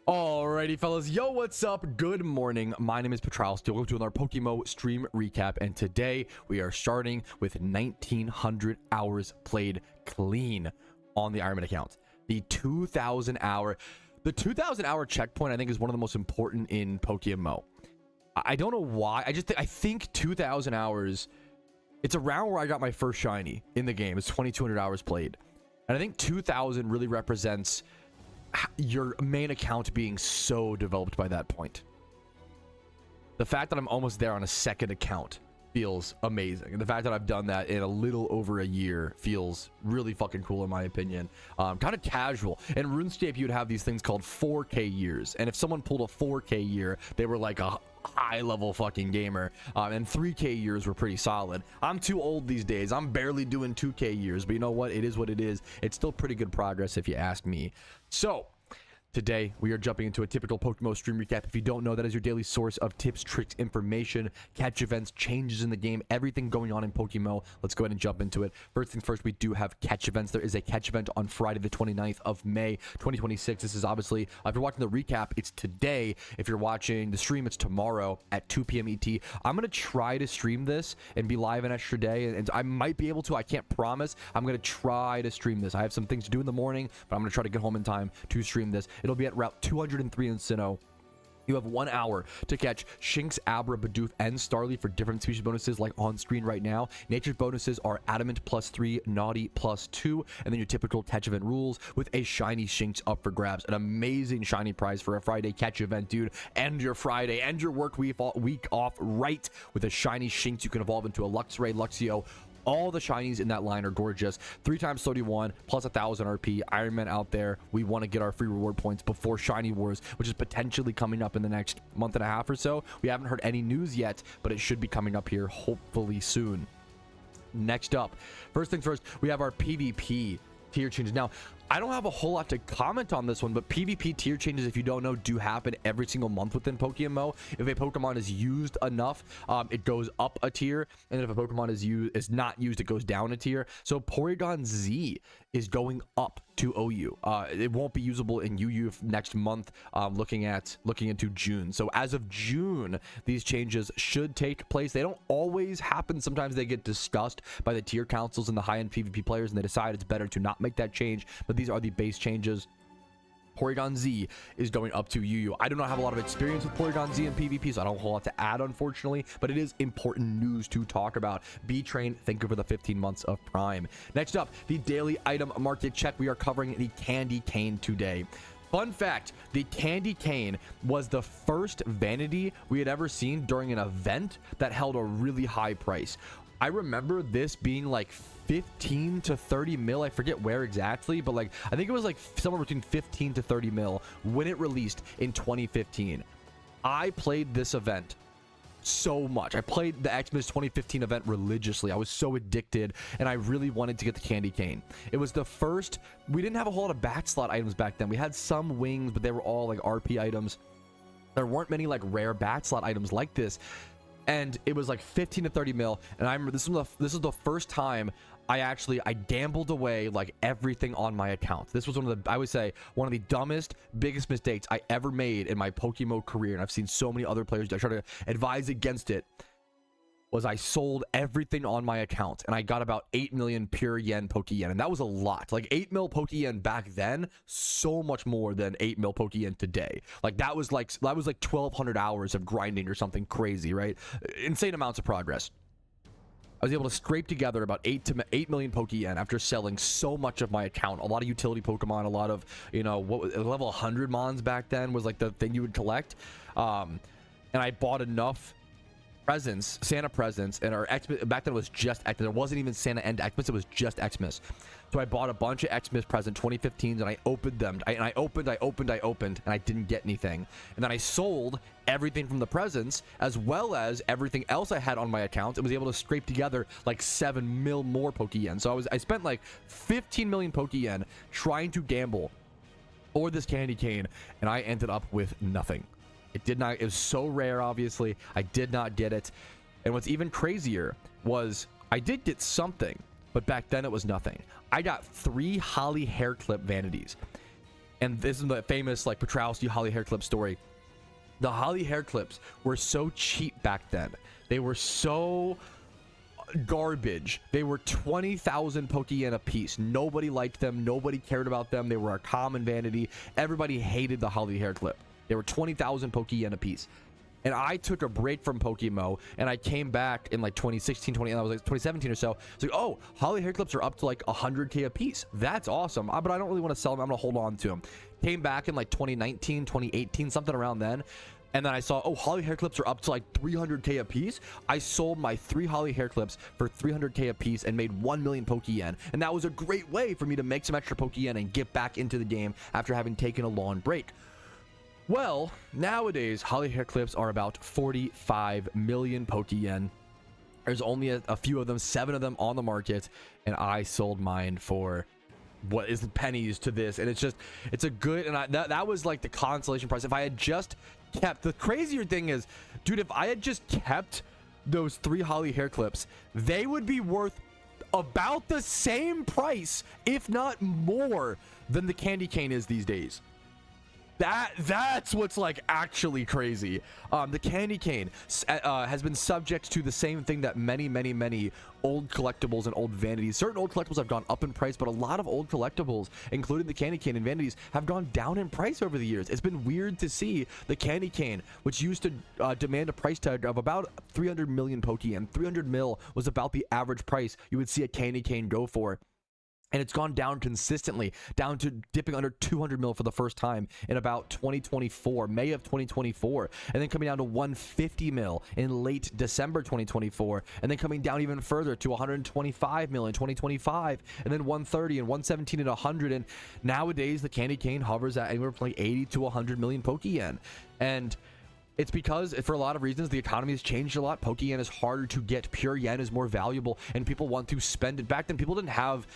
Alrighty, fellas. Yo, what's up? Good morning. My name is Patrouski. Welcome to another PokeMMO stream recap. And today we are starting with 1,900 hours played clean on the Ironman account. The 2,000 hour checkpoint, I think, is one of the most important in PokeMMO. I don't know why. I think 2,000 hours. It's around where I got my first shiny in the game. It's 2,200 hours played, and I think 2,000 really represents your main account being so developed by that point. The fact that I'm almost there on a second account feels amazing, and the fact that I've done that in a little over a year feels really fucking cool in my opinion. Kind of casual. In RuneScape, you'd have these things called 4K years, and if someone pulled a 4K year, they were like a high level fucking gamer. And 3K years were pretty solid. I'm too old these days. I'm barely doing 2K years, but you know what? It is what it is. It's still pretty good progress if you ask me. So today, we are jumping into a typical PokeMMO stream recap. If you don't know, that is your daily source of tips, tricks, information, catch events, changes in the game, everything going on in PokeMMO. Let's go ahead and jump into it. First things first, we do have catch events. There is a catch event on Friday, the 29th of May, 2026. This is obviously, if you're watching the recap, it's today. If you're watching the stream, it's tomorrow at 2 p.m. ET. I'm going to try to stream this and be live an extra day, and I might be able to. I can't promise. I'm going to try to stream this. I have some things to do in the morning, but I'm going to try to get home in time to stream this. It'll be at Route 203 in Sinnoh. You have 1 hour to catch Shinx, Abra, Bidoof, and Starly for different species bonuses like on screen right now. Nature's bonuses are Adamant +3, Naughty +2, and then your typical catch event rules with a shiny Shinx up for grabs. An amazing shiny prize for a Friday catch event, dude. End your Friday, end your work week off right with a shiny Shinx you can evolve into a Luxray, Luxio. All the shinies in that line are gorgeous. 3 times 31 plus 1,000 RP. Ironman out there. We want to get our free reward points before Shiny Wars, which is potentially coming up in the next month and a half or so. We haven't heard any news yet, but it should be coming up here hopefully soon. Next up, first things first, we have our PvP tier changes. Now, I don't have a whole lot to comment on this one, but PvP tier changes, if you don't know, do happen every single month within PokeMMO. If a Pokemon is used enough, it goes up a tier, and if a Pokemon is not used, it goes down a tier. So Porygon Z is going up to OU. It won't be usable in UU next month, looking into June. So as of June, these changes should take place. They don't always happen. Sometimes they get discussed by the tier councils and the high-end PvP players, and they decide it's better to not make that change. But these are the base changes. Porygon Z is going up to UU. I do not have a lot of experience with Porygon Z and PvP, so I don't have a whole lot to add, unfortunately, but it is important news to talk about. B-Train, thank you for the 15 months of Prime. Next up, the daily item market check. We are covering the Candy Cane today. Fun fact, the Candy Cane was the first vanity we had ever seen during an event that held a really high price. I remember this being like 15 to 30 mil. I forget where exactly, but like I think it was like somewhere between 15 to 30 mil when it released in 2015. I played this event so much. I played the Xmas 2015 event religiously. I was so addicted, and I really wanted to get the Candy Cane. It was the first. We didn't have a whole lot of back slot items back then. We had some wings, but they were all like RP items. There weren't many like rare back slot items like this. And it was like 15 to 30 mil, and I remember this is the first time I gambled away like everything on my account. This was I would say one of the dumbest, biggest mistakes I ever made in my PokeMMO career, and I've seen so many other players. I try to advise against it. Was I sold everything on my account, and I got about 8 million pure yen Pokeyen, and that was a lot. Like 8 mil Pokeyen back then, so much more than 8 mil Pokeyen today. Like that was like 1,200 hours of grinding or something crazy, right? Insane amounts of progress. I was able to scrape together about 8 million Pokeyen after selling so much of my account. A lot of utility Pokemon, a lot of, you know, what was level 100 Mons back then was like the thing you would collect. And I bought enough presents, Santa presents, and our Xmas back then was just Xmas. There wasn't even Santa and Xmas, it was just Xmas. So I bought a bunch of Xmas present 2015s, and I opened them. I opened, and I didn't get anything. And then I sold everything from the presents as well as everything else I had on my account, and was able to scrape together like 7 mil more Pokeyen. So I spent like 15 million Pokeyen trying to gamble for this Candy Cane, and I ended up with nothing. It was so rare, obviously. I did not get it. And what's even crazier was I did get something, but back then it was nothing. I got 3 Holly hair clip vanities. And this is the famous like Patrouski Holly hair clip story. The Holly hair clips were so cheap back then. They were so garbage. They were 20,000 Pokeyen a piece. Nobody liked them. Nobody cared about them. They were a common vanity. Everybody hated the Holly hair clip. They were 20,000 Pokeyen a piece. And I took a break from PokeMMO, and I came back in like 2016, I was like 2017 or so. It's like, oh, Holly hair clips are up to like 100K a piece. That's awesome. But I don't really want to sell them. I'm gonna hold on to them. Came back in like 2019, 2018, something around then. And then I saw, oh, Holly hair clips are up to like 300K a piece. I sold my 3 Holly hair clips for 300K a piece and made 1 million Pokeyen. And that was a great way for me to make some extra Pokeyen and get back into the game after having taken a long break. Well, nowadays, Holly hair clips are about 45 million Pokeyen. There's only a few of them, 7 of them on the market, and I sold mine for what is pennies to this. And it's a good, and that was like the consolation price. If I had just kept, the crazier thing is, dude, if I had just kept those 3 Holly hair clips, they would be worth about the same price, if not more, than the candy cane is these days. That's what's like actually crazy. The candy cane has been subject to the same thing that many old collectibles and old vanities. Certain old collectibles have gone up in price, but a lot of old collectibles, including the candy cane and vanities, have gone down in price over the years. It's been weird to see the candy cane, which used to demand a price tag of about 300 million Pokeyen. 300 mil was about the average price you would see a candy cane go for. And it's gone down consistently, down to dipping under 200 mil for the first time in about 2024, May of 2024, and then coming down to 150 mil in late December 2024, and then coming down even further to 125 mil in 2025, and then 130 and 117 and 100. And nowadays, the candy cane hovers at anywhere from like 80 to 100 million Pokeyen. And it's because, for a lot of reasons, the economy has changed a lot. Pokeyen is harder to get. Pure yen is more valuable, and people want to spend it. Back then, people didn't have...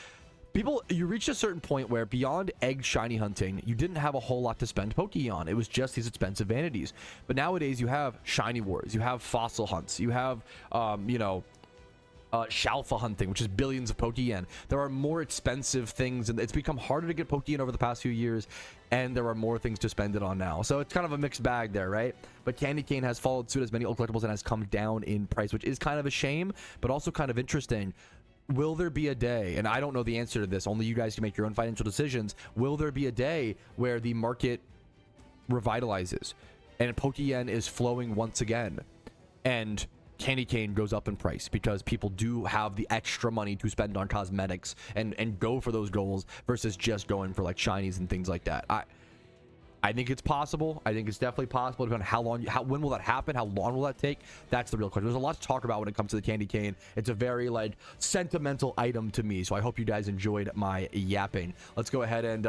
you reached a certain point where beyond egg shiny hunting, you didn't have a whole lot to spend Poke on. It was just these expensive vanities. But nowadays, you have shiny wars, you have fossil hunts, you have, Shalfa hunting, which is billions of Pokeyen. There are more expensive things, and it's become harder to get Pokeyen over the past few years, and there are more things to spend it on now. So it's kind of a mixed bag there, right? But candy cane has followed suit as many old collectibles and has come down in price, which is kind of a shame, but also kind of interesting. Will there be a day, and I don't know the answer to this, only you guys can make your own financial decisions, will there be a day where the market revitalizes and Pokeyen is flowing once again and candy cane goes up in price because people do have the extra money to spend on cosmetics and go for those goals versus just going for like shinies and things like that? I think it's possible. I think it's definitely possible. Depending on when will that happen? How long will that take? That's the real question. There's a lot to talk about when it comes to the candy cane. It's a very like sentimental item to me. So I hope you guys enjoyed my yapping. Let's go ahead and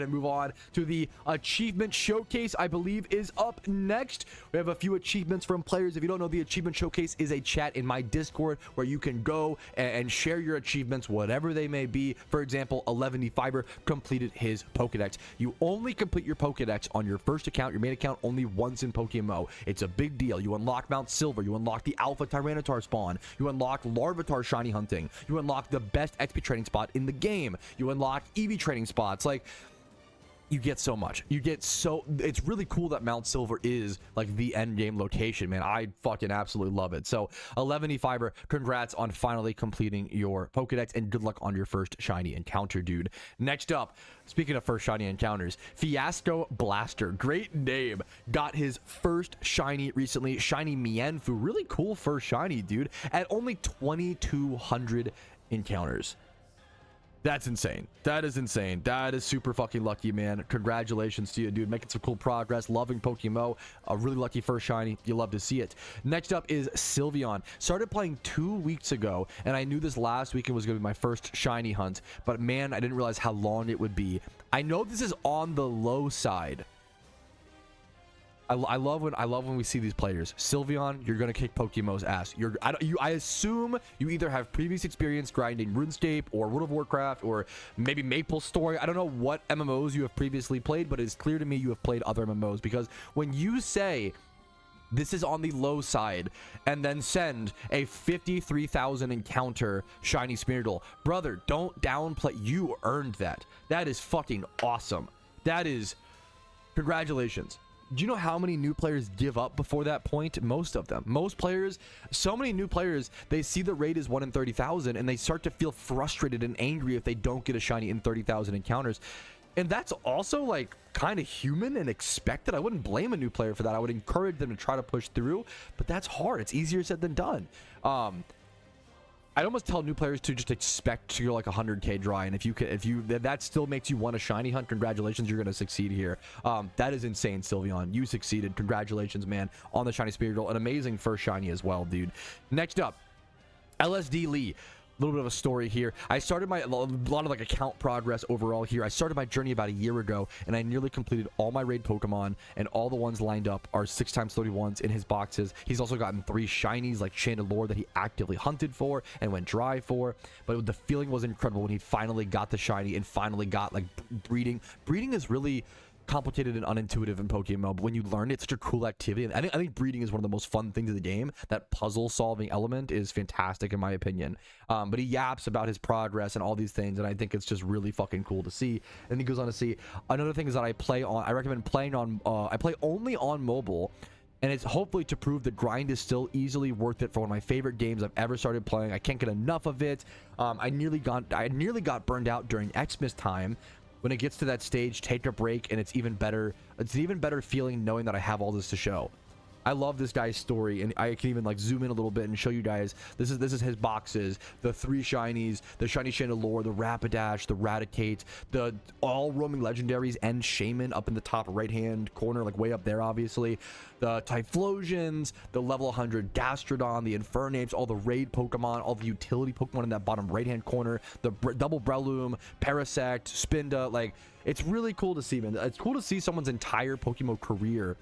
move on to the achievement showcase. I believe is up next. We have a few achievements from players. If you don't know, the achievement showcase is a chat in my Discord where you can go and share your achievements, whatever they may be. For example, 11 Fiber completed his Pokedex. You only complete your Pokedex on your first account, your main account, only once in PokeMMO. It's a big deal. You unlock Mount Silver, you unlock the Alpha Tyranitar spawn, you unlock Larvitar shiny hunting, you unlock the best XP training spot in the game, you unlock EV training spots. Like, you get so much. It's really cool that Mount Silver is like the end game location, man. I fucking absolutely love it. So 11 Fiber, congrats on finally completing your Pokedex, and good luck on your first shiny encounter, dude. Next up, speaking of first shiny encounters, Fiasco Blaster, great name, got his first shiny recently. Shiny Mienfoo, really cool first shiny, dude, at only 2,200 encounters. That's insane. That is insane. That is super fucking lucky, man. Congratulations to you, dude. Making some cool progress. Loving PokeMMO. A really lucky first shiny. You love to see it. Next up is Sylveon. Started playing 2 weeks ago, and I knew this last weekend was going to be my first shiny hunt, but man, I didn't realize how long it would be. I know this is on the low side. I love when we see these players. Sylveon, you're gonna kick PokeMMO's ass. I assume you either have previous experience grinding RuneScape or World of Warcraft or maybe Maple Story. I don't know what MMOs you have previously played, but it's clear to me you have played other MMOs, because when you say this is on the low side and then send a 53,000 encounter shiny Smeargle, brother, don't downplay. You earned that. That is fucking awesome. That is, congratulations. Do you know how many new players give up before that point? Most of them. Most players, so many new players, they see the rate is 1 in 30,000 and they start to feel frustrated and angry if they don't get a shiny in 30,000 encounters. And that's also like kind of human and expected. I wouldn't blame a new player for that. I would encourage them to try to push through, but that's hard. It's easier said than done. I'd almost tell new players to just expect to go like 100k dry, and if that still makes you want a shiny hunt, congratulations, you're gonna succeed here. That is insane, Sylveon. You succeeded. Congratulations, man, on the shiny Spirital. An amazing first shiny as well, dude. Next up, LSD Lee. A little bit of a story here. I started a lot of like account progress overall here. I started my journey about a year ago, and I nearly completed all my raid Pokemon, and all the ones lined up are 6x31s in his boxes. He's also gotten 3 shinies like Chandelure that he actively hunted for and went dry for. But the feeling was incredible when he finally got the shiny and finally got like breeding. Breeding is really complicated and unintuitive in PokeMMO, but when you learn it, it's such a cool activity. And I think breeding is one of the most fun things of the game. That puzzle solving element is fantastic in my opinion. But he yaps about his progress and all these things, and I think it's just really fucking cool to see. And he goes on to see another thing is that I recommend playing on I play only on mobile, and it's hopefully to prove the grind is still easily worth it for one of my favorite games I've ever started playing. I can't get enough of it. I nearly got burned out during Xmas time. When it gets to that stage, take a break, and it's even better. It's an even better feeling knowing that I have all this to show. I love this guy's story, and I can even like zoom in a little bit and show you guys. This is his boxes: the 3 shinies, the shiny Chandelure, the Rapidash, the Raticate, the all roaming legendaries, and Shaman up in the top right hand corner, like way up there, obviously. The Typhlosions, the level 100 Gastrodon, the Infernapes, all the raid Pokemon, all the utility Pokemon in that bottom right hand corner, the double Breloom, Parasect, Spinda. Like, it's really cool to see, man. It's cool to see someone's entire PokeMMO career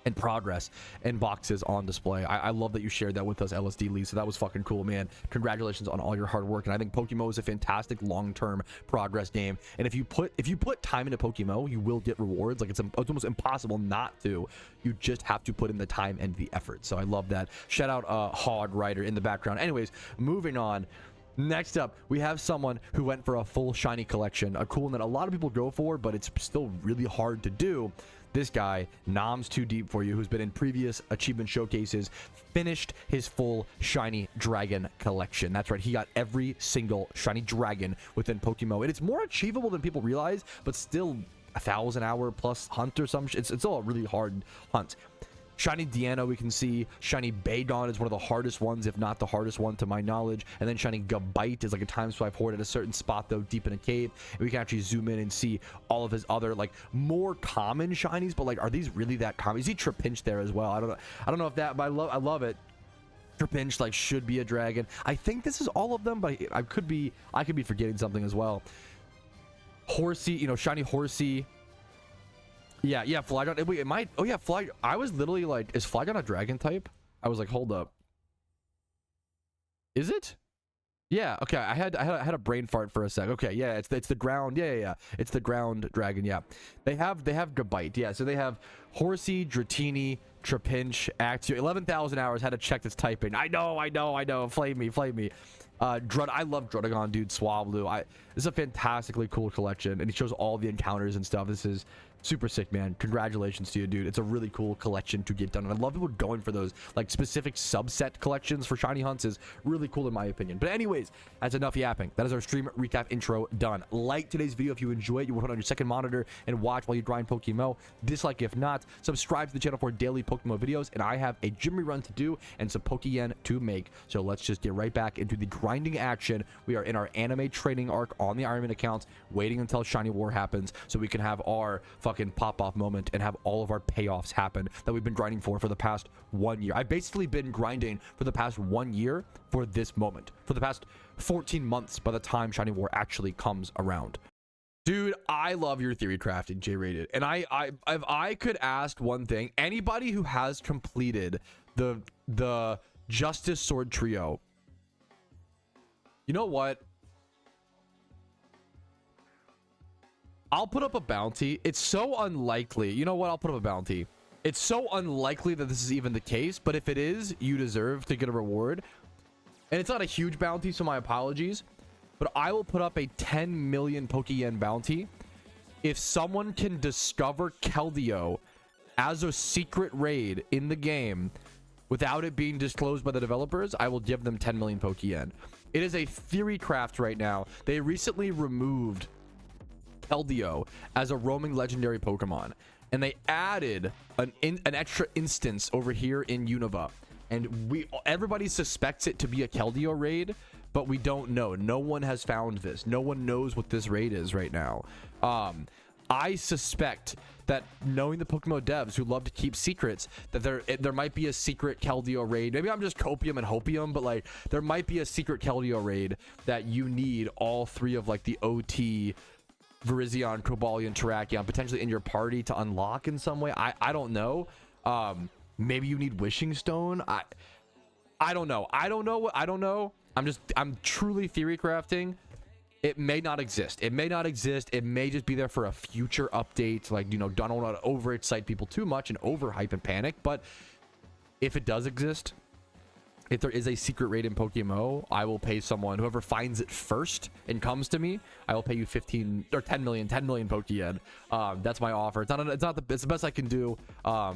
and progress and boxes on display. I love that you shared that with us, LSD Lee. So that was fucking cool, man. Congratulations on all your hard work. And I think PokeMMO is a fantastic long-term progress game. And if you put time into PokeMMO, you will get rewards. Like, it's almost impossible not to. You just have to put in the time and the effort. So I love that. Shout out Hog Rider in the background. Anyways, moving on. Next up, we have someone who went for a full shiny collection, a cool one that a lot of people go for, but it's still really hard to do. This guy, Nom's Too Deep For You, who's been in previous achievement showcases, finished his full shiny dragon collection. That's right, he got every single shiny dragon within PokeMMO, and it's more achievable than people realize, but still 1,000-hour plus hunt or some shit. It's still a really hard hunt. Shiny Deanna, we can see. Shiny Bagon is one of the hardest ones, if not the hardest one to my knowledge. And then Shiny Gabite is like a time swipe horde at a certain spot, though, deep in a cave. And we can actually zoom in and see all of his other, like, more common shinies. But, like, are these really that common? You see Trapinch there as well. I don't know if that, but I love it. Trapinch, like, should be a dragon. I think this is all of them, but I could be forgetting something as well. Horsey, you know, Shiny Horsey. Yeah, Flygon. Wait, it might. Oh yeah, Fly. I was literally like, is Flygon a dragon type? I was like, hold up. Is it? Yeah. Okay. I had a brain fart for a sec. Okay. Yeah. It's the ground. Yeah. It's the ground dragon. Yeah. They have Gabite. Yeah. So they have Horsey, Dratini, Trapinch, Axio. 11,000 hours. Had to check this typing. I know. Flame me. I love Druddigon, dude. Swablu. This is a fantastically cool collection, and he shows all the encounters and stuff. This is super sick, man. Congratulations to you, dude. It's a really cool collection to get done, and I love people going for those like specific subset collections for shiny hunts. Is really cool in my opinion. But anyways, that's enough yapping. That is our stream recap intro done. Like today's video if you enjoy it. You will put it on your second monitor and watch while you grind PokeMMO. Dislike if not. Subscribe to the channel for daily PokeMMO videos, and I have a gym rerun to do and some Pokeyen to make. So let's just get right back into the grinding action. We are in our anime training arc on the Ironman account, waiting until Shiny War happens so we can have our fucking pop-off moment and have all of our payoffs happen that we've been grinding for the past 1 year. I've basically been grinding for the past 1 year for this moment, for the past 14 months by the time Shiny War actually comes around. Dude, I love your theory crafting, J-rated. And if I could ask one thing, anybody who has completed the Justice Sword Trio, you know what? I'll put up a bounty. It's so unlikely. You know what? I'll put up a bounty. It's so unlikely that this is even the case, but if it is, you deserve to get a reward. And it's not a huge bounty, so my apologies. But I will put up a 10 million Pokeyen bounty if someone can discover Keldeo as a secret raid in the game without it being disclosed by the developers, I will give them 10 million Pokeyen. It is a theory craft right now. They recently removed Keldeo as a roaming legendary Pokemon, and they added an extra instance over here in Unova, and everybody suspects it to be a Keldeo raid, but we don't know. No one has found this. No one knows what this raid is right now. I suspect that, knowing the PokeMMO devs who love to keep secrets, that there might be a secret Keldeo raid. Maybe I'm just copium and hopium, but like there might be a secret Keldeo raid that you need all three of like the OT, Virizion, Cobalion, Terrakion potentially in your party to unlock in some way. I don't know. Maybe you need Wishing Stone. I don't know. I don't know. I'm truly theory crafting. It may not exist. It may not exist. It may just be there for a future update. Like, you know, don't want to overexcite people too much and overhype and panic. But if it does exist, if there is a secret raid in PokeMMO, I will pay someone, whoever finds it first and comes to me, I will pay you 15 or 10 million Pokeyen. That's my offer. It's the best I can do. I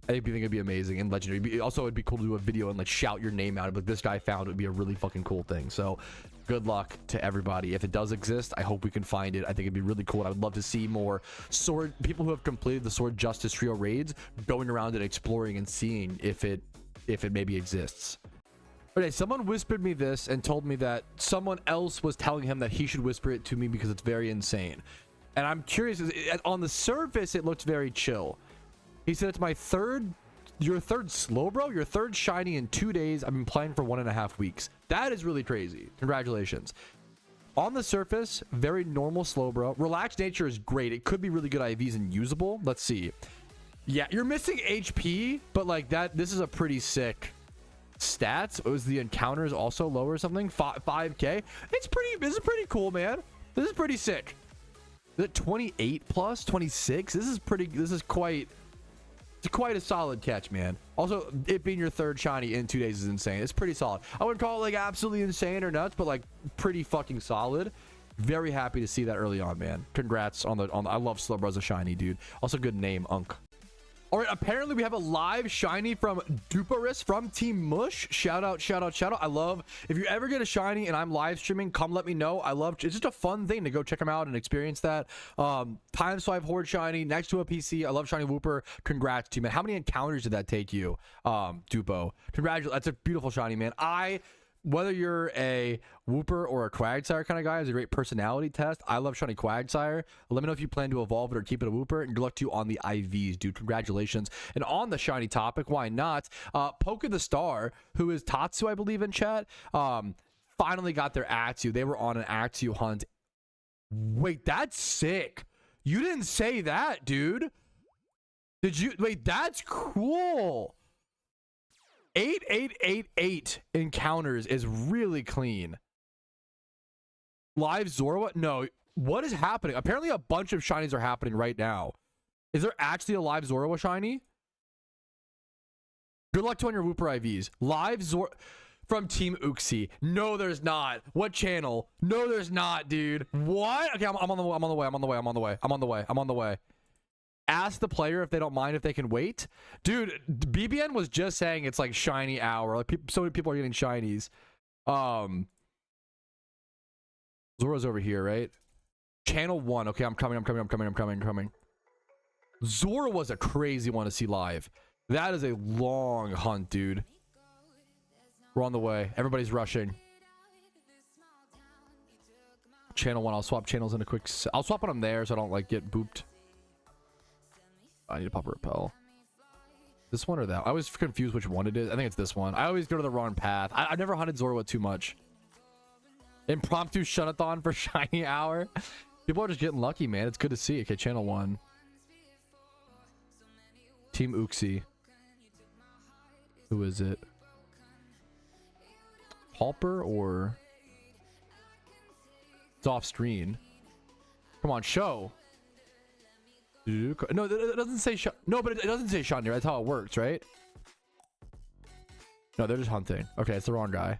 think it'd be amazing and legendary. Also, it'd be cool to do a video and like shout your name out. But this guy found it would be a really fucking cool thing. So good luck to everybody. If it does exist, I hope we can find it. I think it'd be really cool. I would love to see more people who have completed the Sword Justice Trio raids going around and exploring and seeing if it maybe exists. Okay, someone whispered me this and told me that someone else was telling him that he should whisper it to me because it's very insane. And I'm curious, on the surface, it looks very chill. He said, it's your third Slowbro, your third shiny in 2 days. I've been playing for 1.5 weeks. That is really crazy. Congratulations. On the surface, very normal Slowbro. Relaxed nature is great. It could be really good IVs and usable. Let's see. Yeah, you're missing HP, but like that, this is a pretty sick stats. Was the encounters also low or something? 5k. This is pretty cool, man. This is pretty sick. Is it 28 plus 26? This is quite a solid catch, man. Also, it being your third shiny in 2 days is insane. It's pretty solid. I wouldn't call it like absolutely insane or nuts, but like pretty fucking solid. Very happy to see that early on, man. Congrats on the I love Slowbro as a shiny, dude. Also good name, Unk. All right, apparently we have a live shiny from Duparis from Team Mush. Shout out. I love, if you ever get a shiny and I'm live streaming, come let me know. It's just a fun thing to go check them out and experience that. Time Swipe Horde shiny next to a PC. I love shiny Wooper. Congrats to you, man. How many encounters did that take you, Dupo? Congratulations. That's a beautiful shiny, man. Whether you're a Wooper or a Quagsire kind of guy, it's a great personality test. I love shiny Quagsire. Let me know if you plan to evolve it or keep it a Wooper. And good luck to you on the IVs, dude. Congratulations. And on the shiny topic, why not? Poke the Star, who is Tatsu, I believe, in chat, finally got their Atsu. They were on an Atsu hunt. Wait, that's sick. You didn't say that, dude. Did you? Wait, that's cool. 8888 encounters is really clean. Live Zorua? No. What is happening? Apparently a bunch of shinies are happening right now. Is there actually a live Zorua shiny? Good luck to on your Wooper IVs. Live Zorua from Team Uxie. No, there's not. What channel? No, there's not, dude. What? Okay, I'm on the way. Ask the player if they don't mind if they can wait. Dude, BBN was just saying it's like shiny hour. Like so many people are getting shinies. Zora's over here, right? Channel 1. Okay, I'm coming. Zora was a crazy one to see live. That is a long hunt, dude. We're on the way. Everybody's rushing. Channel 1. I'll swap channels in a quick... I'll swap when I'm there so I don't like get booped. I need to pop a repel. This one or that? I always confuse which one it is. I think it's this one. I always go to the wrong path. I've never hunted Zorua too much. Impromptu shunathon for shiny hour. People are just getting lucky, man. It's good to see. Okay, channel 1. Team Uxie. Who is it? Halper or... It's off screen. Come on, show. No, it doesn't say no, but it doesn't say Sean here. That's how it works, right? No, they're just hunting. Okay, it's the wrong guy.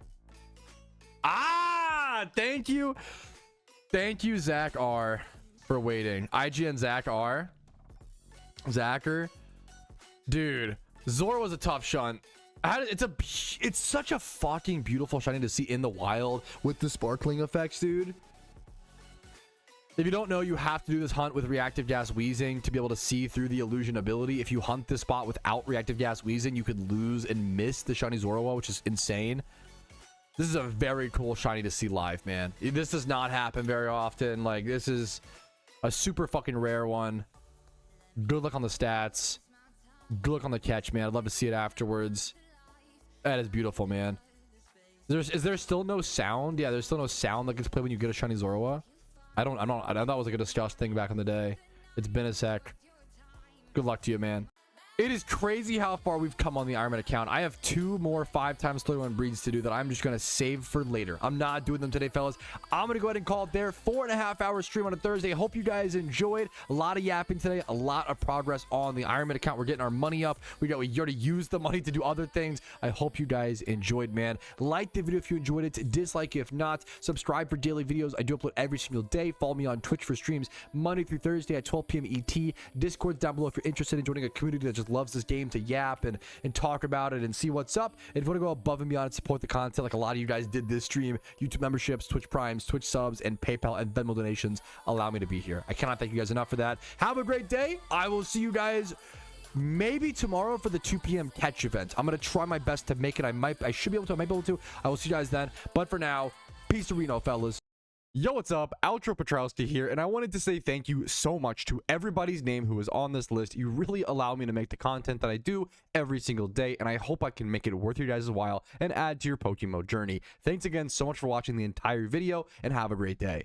Ah, thank you, Zach R. for waiting. IG and Zach are. Zacher. Dude, Zorua was a tough shunt. It's such a fucking beautiful shiny to see in the wild with the sparkling effects, dude. If you don't know, you have to do this hunt with reactive gas wheezing to be able to see through the illusion ability. If you hunt this spot without reactive gas wheezing, you could lose and miss the shiny Zorua, which is insane. This is a very cool shiny to see live, man. This does not happen very often. Like, this is a super fucking rare one. Good luck on the stats. Good luck on the catch, man. I'd love to see it afterwards. That is beautiful, man. Is there still no sound? Yeah, there's still no sound that gets played when you get a shiny Zorua. I thought it was like a discussed thing back in the day. It's been a sec. Good luck to you, man. It is crazy how far we've come on the Ironman account. I have 2 more 5x31 breeds to do that I'm just going to save for later. I'm not doing them today, fellas. I'm going to go ahead and call it there. 4.5-hour stream on a Thursday. I hope you guys enjoyed. A lot of yapping today. A lot of progress on the Ironman account. We're getting our money up. We already used the money to do other things. I hope you guys enjoyed, man. Like the video if you enjoyed it. Dislike if not. Subscribe for daily videos. I do upload every single day. Follow me on Twitch for streams Monday through Thursday at 12 p.m. ET. Discord's down below if you're interested in joining a community that just loves this game to yap and talk about it and see what's up. And if you want to go above and beyond and support the content like a lot of you guys did this stream, YouTube memberships, Twitch primes, Twitch subs, and PayPal and Venmo donations allow me to be here. I cannot thank you guys enough for that. Have a great day. I will see you guys maybe tomorrow for the 2 p.m. catch event. I'm gonna try my best to make it. I might be able to. I will see you guys then. But for now, peace to Reno, fellas. Yo, what's up? Outro Patrouski here, and I wanted to say thank you so much to everybody's name who is on this list. You really allow me to make the content that I do every single day, and I hope I can make it worth your guys' while and add to your PokeMMO journey. Thanks again so much for watching the entire video, and have a great day.